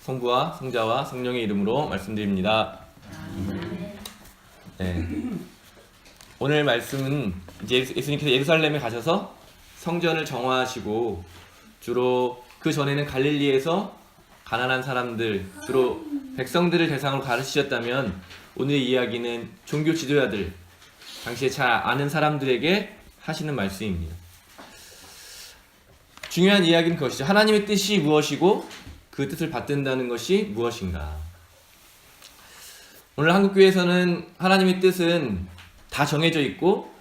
성부와 성자와 성령의 이름으로 말씀드립니다. 네. 오늘 말씀은 이제 예수님께서 예루살렘에 가셔서 성전을 정화하시고 주로 그 전에는 갈릴리에서 가난한 사람들, 주로 백성들을 대상으로 가르치셨다면 오늘의 이야기는 종교 지도자들, 당시에 잘 아는 사람들에게 하시는 말씀입니다. 중요한 이야기는 그것이죠. 하나님의 뜻이 무엇이고 그 뜻을 받든다는 것이 무엇인가. 오늘 한국교회에서는 하나님의 뜻은 다 정해져 있고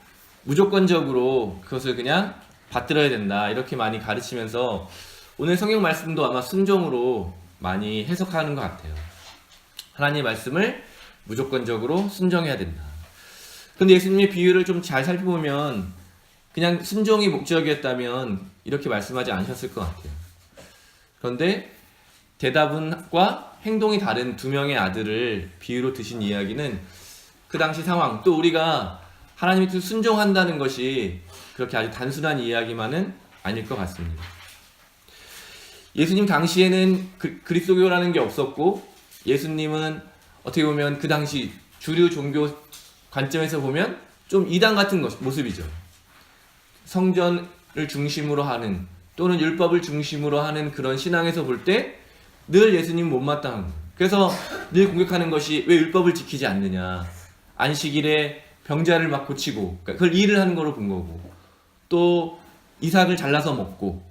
무조건적으로 그것을 그냥 받들어야 된다, 이렇게 많이 가르치면서 오늘 성경 말씀도 아마 순종으로 많이 해석하는 것 같아요. 하나님의 말씀을 무조건적으로 순종해야 된다. 그런데 예수님의 비유를 좀 잘 살펴보면 그냥 순종이 목적이었다면 이렇게 말씀하지 않으셨을 것 같아요. 그런데 대답과 행동이 다른 두 명의 아들을 비유로 드신 이야기는 그 당시 상황, 또 우리가 하나님의 뜻을 순종한다는 것이 그렇게 아주 단순한 이야기만은 아닐 것 같습니다. 예수님 당시에는 그리스도교라는 게 없었고, 예수님은 어떻게 보면 그 당시 주류 종교 관점에서 보면 좀 이단 같은 모습이죠. 성전을 중심으로 하는, 또는 율법을 중심으로 하는 그런 신앙에서 볼 때 늘 예수님 못마땅한 거예요. 그래서 늘 공격하는 것이 왜 율법을 지키지 않느냐, 안식일에 병자를 막 고치고, 그러니까 그걸 일을 하는 거로 본 거고, 또 이삭을 잘라서 먹고,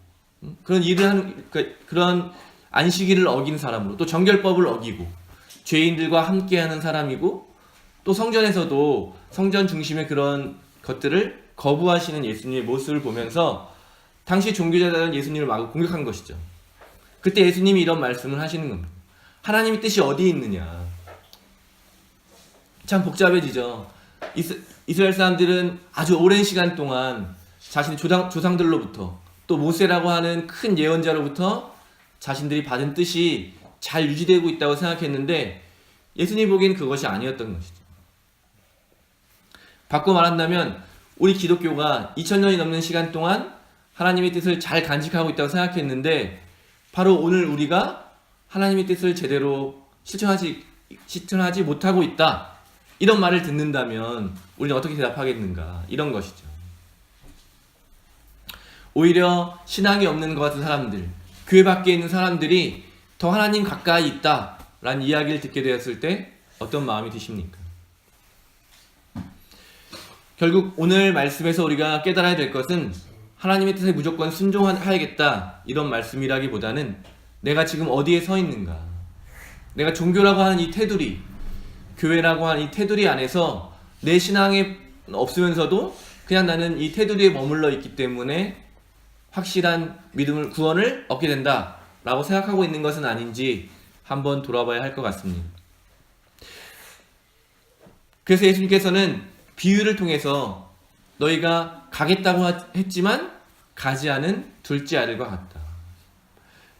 그런 일을 하는, 그런 안식일을 어긴 사람으로, 또 정결법을 어기고 죄인들과 함께하는 사람이고, 또 성전에서도 성전 중심의 그런 것들을 거부하시는 예수님의 모습을 보면서 당시 종교자들은 예수님을 막 공격한 것이죠. 그때 예수님이 이런 말씀을 하시는 겁니다. 하나님의 뜻이 어디에 있느냐. 참 복잡해지죠. 이스라엘 사람들은 아주 오랜 시간 동안 자신의 조상들로부터, 또 모세라고 하는 큰 예언자로부터 자신들이 받은 뜻이 잘 유지되고 있다고 생각했는데 예수님 보기에는 그것이 아니었던 것이죠. 바꿔 말한다면 우리 기독교가 2000년이 넘는 시간 동안 하나님의 뜻을 잘 간직하고 있다고 생각했는데, 바로 오늘 우리가 하나님의 뜻을 제대로 실천하지 못하고 있다, 이런 말을 듣는다면 우리는 어떻게 대답하겠는가, 이런 것이죠. 오히려 신앙이 없는 것 같은 사람들, 교회 밖에 있는 사람들이 더 하나님 가까이 있다라는 이야기를 듣게 되었을 때 어떤 마음이 드십니까? 결국 오늘 말씀에서 우리가 깨달아야 될 것은 하나님의 뜻에 무조건 순종해야겠다, 이런 말씀이라기보다는 내가 지금 어디에 서 있는가, 내가 종교라고 하는 이 테두리, 교회라고 하는 이 테두리 안에서 내 신앙에 없으면서도 그냥 나는 이 테두리에 머물러 있기 때문에 확실한 믿음을, 구원을 얻게 된다 라고 생각하고 있는 것은 아닌지 한번 돌아봐야 할 것 같습니다. 그래서 예수님께서는 비유를 통해서 너희가 가겠다고 했지만 가지 않은 둘째 아들과 같다.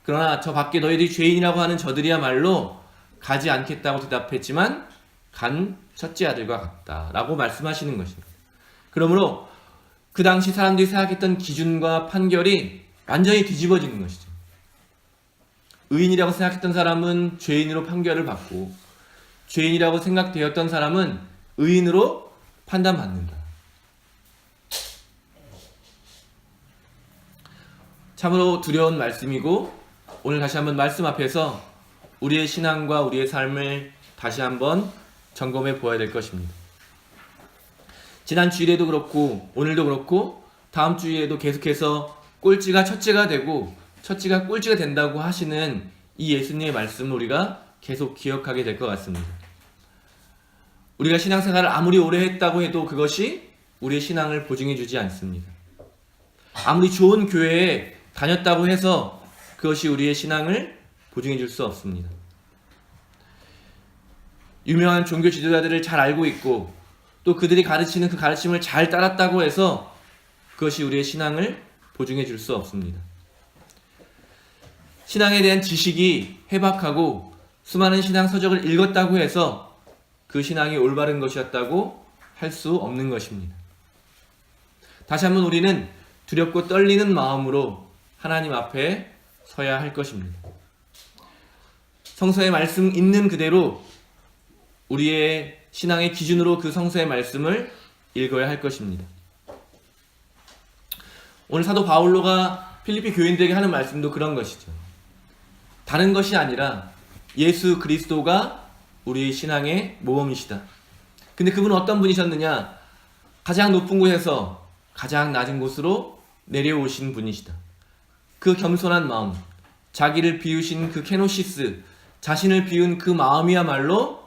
그러나 저 밖에 너희들이 죄인이라고 하는 저들이야말로 가지 않겠다고 대답했지만 간 첫째 아들과 같다 라고 말씀하시는 것입니다. 그러므로 그 당시 사람들이 생각했던 기준과 판결이 완전히 뒤집어지는 것이죠. 의인이라고 생각했던 사람은 죄인으로 판결을 받고, 죄인이라고 생각되었던 사람은 의인으로 판단받는다. 참으로 두려운 말씀이고, 오늘 다시 한번 말씀 앞에서 우리의 신앙과 우리의 삶을 다시 한번 점검해 보아야 될 것입니다. 지난 주일에도 그렇고 오늘도 그렇고 다음 주에도 계속해서 꼴찌가 첫째가 되고 첫째가 꼴찌가 된다고 하시는 이 예수님의 말씀을 우리가 계속 기억하게 될 것 같습니다. 우리가 신앙생활을 아무리 오래 했다고 해도 그것이 우리의 신앙을 보증해 주지 않습니다. 아무리 좋은 교회에 다녔다고 해서 그것이 우리의 신앙을 보증해 줄 수 없습니다. 유명한 종교 지도자들을 잘 알고 있고 또 그들이 가르치는 그 가르침을 잘 따랐다고 해서 그것이 우리의 신앙을 보증해 줄 수 없습니다. 신앙에 대한 지식이 해박하고 수많은 신앙 서적을 읽었다고 해서 그 신앙이 올바른 것이었다고 할 수 없는 것입니다. 다시 한번 우리는 두렵고 떨리는 마음으로 하나님 앞에 서야 할 것입니다. 성서의 말씀 있는 그대로 우리의 신앙의 기준으로 그 성서의 말씀을 읽어야 할 것입니다. 오늘 사도 바울로가 필리피 교인들에게 하는 말씀도 그런 것이죠. 다른 것이 아니라 예수 그리스도가 우리의 신앙의 모범이시다. 근데 그분은 어떤 분이셨느냐? 가장 높은 곳에서 가장 낮은 곳으로 내려오신 분이시다. 그 겸손한 마음, 자기를 비우신 그 케노시스, 자신을 비운 그 마음이야말로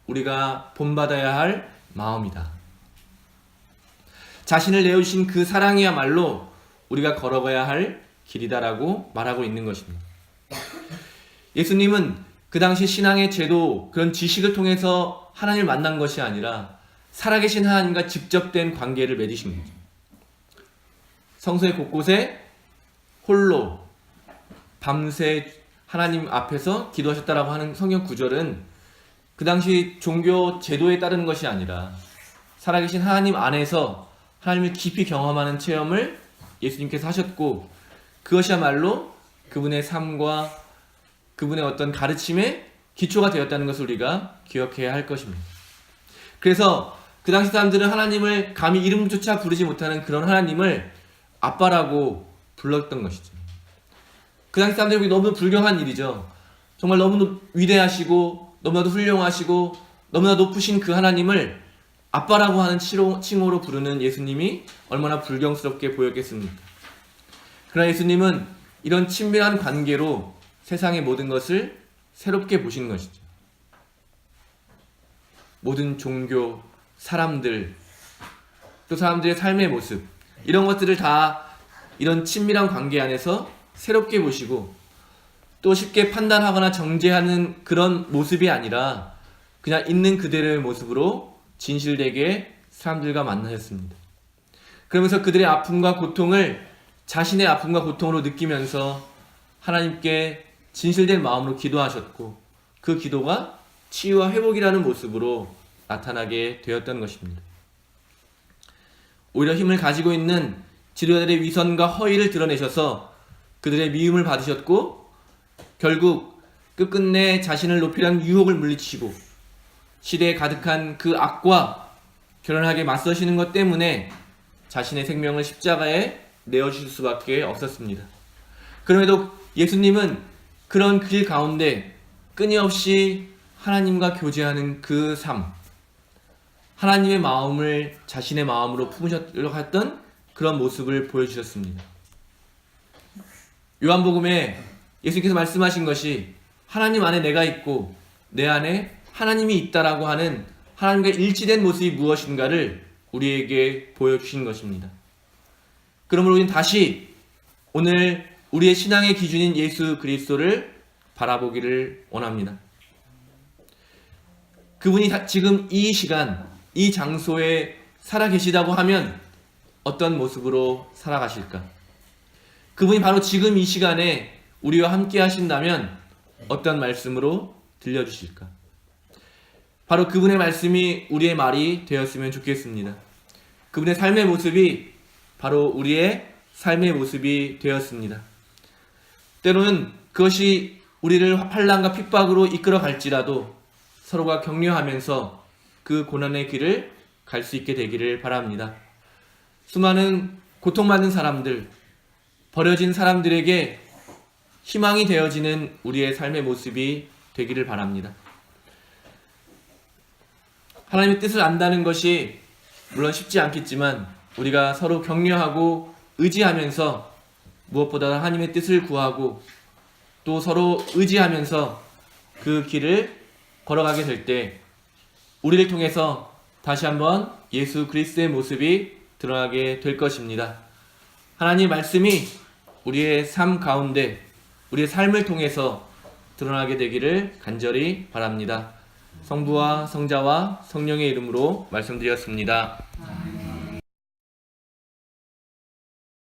우리가 본받아야 할 마음이다. 자신을 내어주신 그 사랑이야말로 우리가 걸어가야 할 길이다라고 말하고 있는 것입니다. 예수님은 그 당시 신앙의 제도, 그런 지식을 통해서 하나님을 만난 것이 아니라 살아계신 하나님과 직접된 관계를 맺으신 거죠. 성서의 곳곳에 홀로 밤새 하나님 앞에서 기도하셨다라고 하는 성경 구절은 그 당시 종교 제도에 따르는 것이 아니라 살아계신 하나님 안에서 하나님을 깊이 경험하는 체험을 예수님께서 하셨고, 그것이야말로 그분의 삶과 그분의 어떤 가르침의 기초가 되었다는 것을 우리가 기억해야 할 것입니다. 그래서 그 당시 사람들은 하나님을 감히 이름조차 부르지 못하는 그런 하나님을 아빠라고 불렀던 것이죠. 그 당시 사람들이 너무 불경한 일이죠. 정말 너무 위대하시고 너무나도 훌륭하시고 너무나 높으신 그 하나님을 아빠라고 하는 칭호로 부르는 예수님이 얼마나 불경스럽게 보였겠습니까? 그러나 예수님은 이런 친밀한 관계로 세상의 모든 것을 새롭게 보신 것이죠. 모든 종교, 사람들, 또 사람들의 삶의 모습, 이런 것들을 다 이런 친밀한 관계 안에서 새롭게 보시고, 또 쉽게 판단하거나 정죄하는 그런 모습이 아니라 그냥 있는 그대로의 모습으로 진실되게 사람들과 만나셨습니다. 그러면서 그들의 아픔과 고통을 자신의 아픔과 고통으로 느끼면서 하나님께 진실된 마음으로 기도하셨고, 그 기도가 치유와 회복이라는 모습으로 나타나게 되었던 것입니다. 오히려 힘을 가지고 있는 지도자들의 위선과 허위를 드러내셔서 그들의 미움을 받으셨고, 결국 끝끝내 자신을 높이려는 유혹을 물리치고 시대에 가득한 그 악과 결연하게 맞서시는 것 때문에 자신의 생명을 십자가에 내어주실 수밖에 없었습니다. 그럼에도 예수님은 그런 길 가운데 끊임없이 하나님과 교제하는 그 삶, 하나님의 마음을 자신의 마음으로 품으셨려고 했던 그런 모습을 보여주셨습니다. 요한복음에 예수님께서 말씀하신 것이 하나님 안에 내가 있고 내 안에 하나님이 있다라고 하는 하나님과 일치된 모습이 무엇인가를 우리에게 보여주신 것입니다. 그러므로 우리는 다시 오늘 우리의 신앙의 기준인 예수 그리스도를 바라보기를 원합니다. 그분이 지금 이 시간, 이 장소에 살아계시다고 하면 어떤 모습으로 살아가실까? 그분이 바로 지금 이 시간에 우리와 함께 하신다면 어떤 말씀으로 들려주실까? 바로 그분의 말씀이 우리의 말이 되었으면 좋겠습니다. 그분의 삶의 모습이 바로 우리의 삶의 모습이 되었습니다. 때로는 그것이 우리를 환난과 핍박으로 이끌어 갈지라도 서로가 격려하면서 그 고난의 길을 갈 수 있게 되기를 바랍니다. 수많은 고통받는 사람들, 버려진 사람들에게 희망이 되어지는 우리의 삶의 모습이 되기를 바랍니다. 하나님의 뜻을 안다는 것이 물론 쉽지 않겠지만 우리가 서로 격려하고 의지하면서 무엇보다 하나님의 뜻을 구하고 또 서로 의지하면서 그 길을 걸어가게 될 때 우리를 통해서 다시 한번 예수 그리스도의 모습이 드러나게 될 것입니다. 하나님의 말씀이 우리의 삶 가운데 우리의 삶을 통해서 드러나게 되기를 간절히 바랍니다. 성부와 성자와 성령의 이름으로 말씀드렸습니다.